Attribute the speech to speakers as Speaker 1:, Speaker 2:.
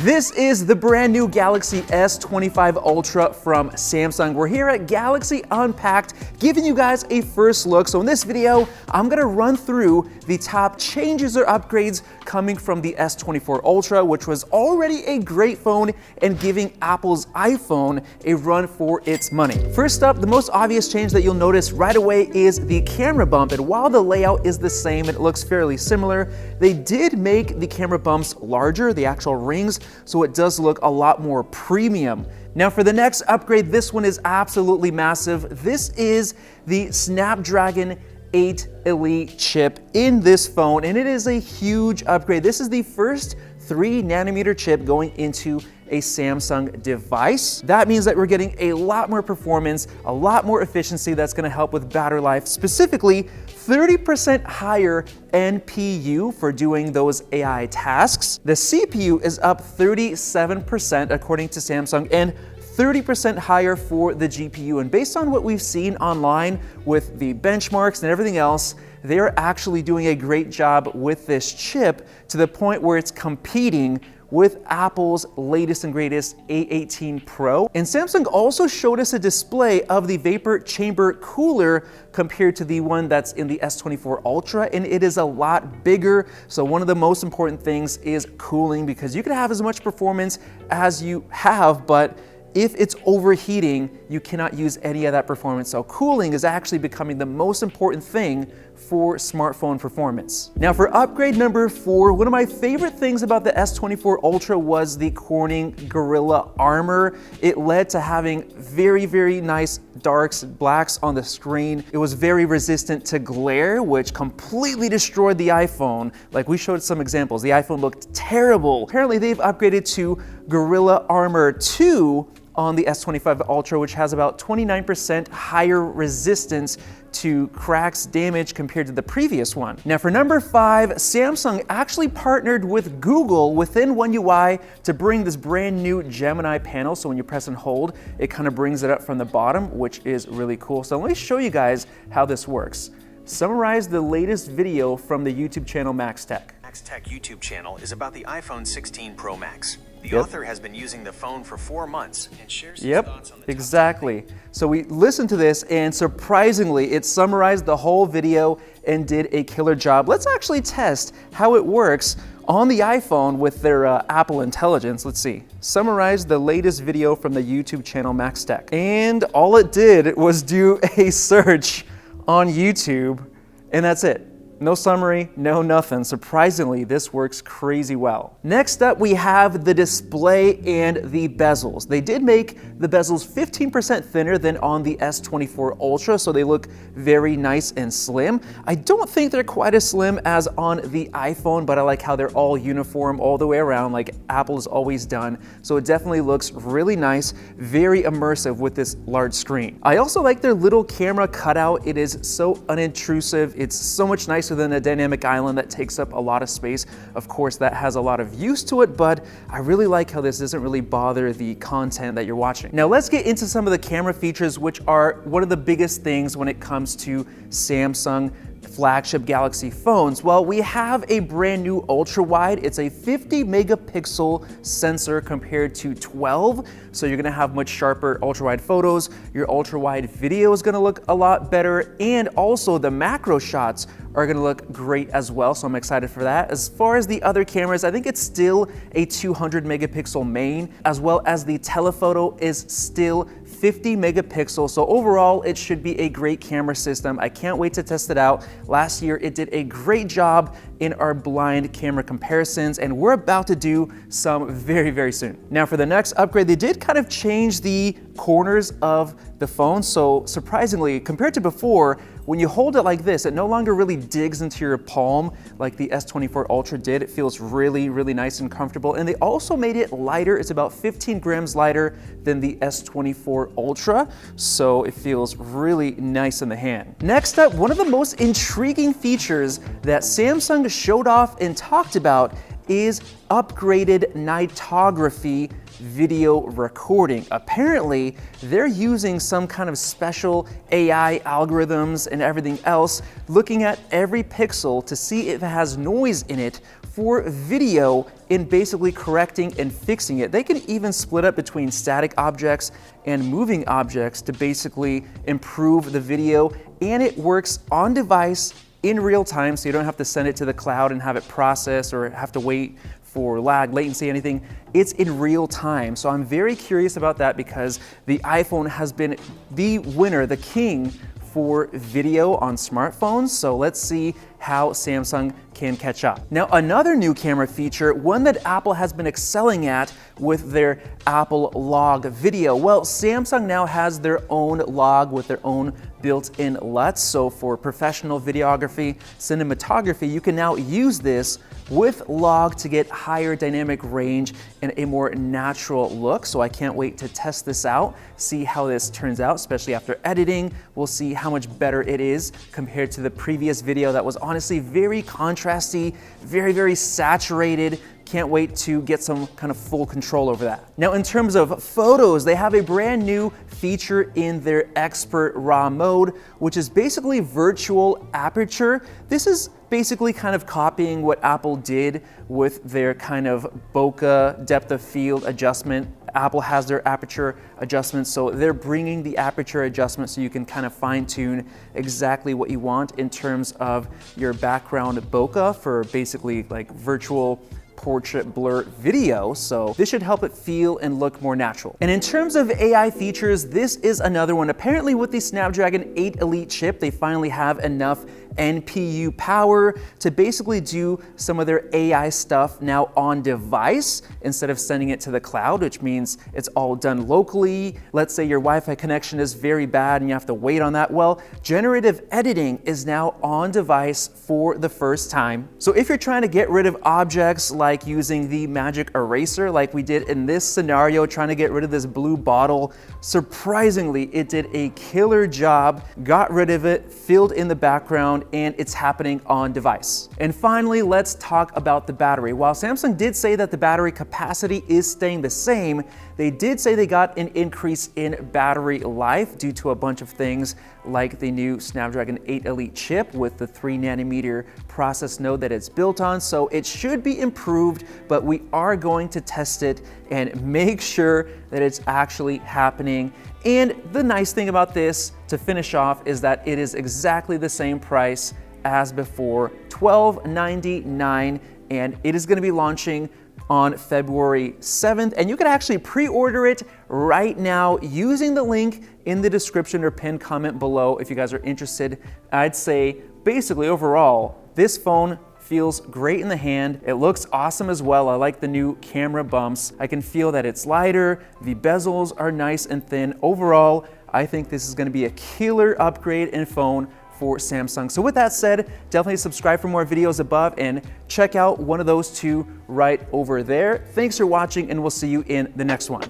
Speaker 1: This is the brand new Galaxy S25 Ultra from Samsung. We're here at Galaxy Unpacked, giving you guys a first look. So in this video, I'm gonna run through the top changes or upgrades coming from the S24 Ultra, which was already a great phone and giving Apple's iPhone a run for its money. First up, the most obvious change that you'll notice right away is the camera bump. And while the layout is the same, it looks fairly similar, they did make the camera bumps larger, the actual rings, so it does look a lot more premium. Now for the next upgrade, this one is absolutely massive. This is the Snapdragon 8 Elite chip in this phone, and it is a huge upgrade. This is the first 3nm chip going into a Samsung device. That means that we're getting a lot more performance, a lot more efficiency that's gonna help with battery life, specifically 30% higher NPU for doing those AI tasks. The CPU is up 37% according to Samsung, and 30% higher for the GPU. And based on what we've seen online with the benchmarks and everything else, they're actually doing a great job with this chip to the point where it's competing with Apple's latest and greatest A18 Pro. And Samsung also showed us a display of the vapor chamber cooler compared to the one that's in the S24 Ultra, and it is a lot bigger. So one of the most important things is cooling, because you can have as much performance as you have, but if it's overheating, you cannot use any of that performance. So cooling is actually becoming the most important thing for smartphone performance. Now for upgrade number 4, one of my favorite things about the S24 Ultra was the Corning Gorilla Armor. It led to having very, very nice darks, blacks on the screen. It was very resistant to glare, which completely destroyed the iPhone. Like we showed some examples, the iPhone looked terrible. Apparently they've upgraded to Gorilla Armor 2 on the S25 Ultra, which has about 29% higher resistance to cracks, damage compared to the previous one. Now for number 5, Samsung actually partnered with Google within One UI to bring this brand new Gemini panel. So when you press and hold, it kind of brings it up from the bottom, which is really cool. So let me show you guys how this works. Summarize the latest video from the YouTube channel Max Tech.
Speaker 2: Max Tech YouTube channel is about the iPhone 16 Pro Max. The author has been using the phone for 4 months and shares his thoughts on the
Speaker 1: exactly. So we listened to this, and surprisingly, it summarized the whole video and did a killer job. Let's actually test how it works on the iPhone with their Apple Intelligence. Let's see. Summarize the latest video from the YouTube channel Max Tech. And all it did was do a search on YouTube, and that's it. No summary, no nothing. Surprisingly, this works crazy well. Next up, we have the display and the bezels. They did make the bezels 15% thinner than on the S24 Ultra, so they look very nice and slim. I don't think they're quite as slim as on the iPhone, but I like how they're all uniform all the way around, like Apple has always done. So it definitely looks really nice, very immersive with this large screen. I also like their little camera cutout. It is so unintrusive. It's so much nicer than a dynamic island that takes up a lot of space. Of course, that has a lot of use to it, but I really like how this doesn't really bother the content that you're watching. Now let's get into some of the camera features, which are one of the biggest things when it comes to Samsung flagship Galaxy phones. Well, we have a brand new ultra wide. It's a 50 megapixel sensor compared to 12. So you're gonna have much sharper ultra wide photos. Your ultra wide video is gonna look a lot better. And also the macro shots are gonna look great as well. So I'm excited for that. As far as the other cameras, I think it's still a 200 megapixel main, as well as the telephoto is still 50 megapixels. So overall, it should be a great camera system. I can't wait to test it out. Last year, it did a great job in our blind camera comparisons, and we're about to do some very, very soon. Now for the next upgrade, they did kind of change the corners of the phone. So surprisingly, compared to before, when you hold it like this, it no longer really digs into your palm like the S24 Ultra did. It feels really, really nice and comfortable. And they also made it lighter. It's about 15 grams lighter than the S24 Ultra. So it feels really nice in the hand. Next up, one of the most intriguing features that Samsung showed off and talked about is upgraded nightography video recording. Apparently, they're using some kind of special AI algorithms and everything else, looking at every pixel to see if it has noise in it for video in basically correcting and fixing it. They can even split up between static objects and moving objects to basically improve the video, and it works on device in real time, so you don't have to send it to the cloud and have it process or have to wait for lag, latency, anything. It's in real time. So I'm very curious about that because the iPhone has been the winner, the king for video on smartphones. So let's see how Samsung can catch up. Now, another new camera feature, one that Apple has been excelling at with their Apple Log video. Well, Samsung now has their own log with their own built-in LUTs. So for professional videography, cinematography, you can now use this with log to get higher dynamic range and a more natural look. So I can't wait to test this out, see how this turns out, especially after editing. We'll see how much better it is compared to the previous video that was honestly very contrasty, very saturated. Can't wait to get some kind of full control over that. Now, in terms of photos, they have a brand new feature in their Expert RAW mode, which is basically virtual aperture. This is basically kind of copying what Apple did with their kind of bokeh depth of field adjustment. Apple has their aperture adjustment, so they're bringing the aperture adjustment so you can kind of fine tune exactly what you want in terms of your background bokeh for basically like virtual portrait blur video, so this should help it feel and look more natural. And in terms of AI features, this is another one. Apparently with the Snapdragon 8 Elite chip, they finally have enough NPU power to basically do some of their AI stuff now on device instead of sending it to the cloud, which means it's all done locally. Let's say your Wi-Fi connection is very bad and you have to wait on that. Well, generative editing is now on device for the first time. So if you're trying to get rid of objects like using the magic eraser like we did in this scenario, trying to get rid of this blue bottle, surprisingly, it did a killer job, got rid of it, filled in the background, and it's happening on device. And finally, let's talk about the battery. While Samsung did say that the battery capacity is staying the same, they did say they got an increase in battery life due to a bunch of things like the new Snapdragon 8 Elite chip with the 3nm process node that it's built on. So it should be improved, but we are going to test it and make sure that it's actually happening. And the nice thing about this, to finish off, is that it is exactly the same price as before, $12.99, and it is going to be launching on February 7th, and you can actually pre-order it right now using the link in the description or pinned comment below if you guys are interested. I'd say basically overall, this phone feels great in the hand. It looks awesome as well. I like the new camera bumps. I can feel that it's lighter. The bezels are nice and thin. Overall, I think this is going to be a killer upgrade in phone for Samsung. So with that said, definitely subscribe for more videos above and check out one of those two right over there. Thanks for watching, and we'll see you in the next one.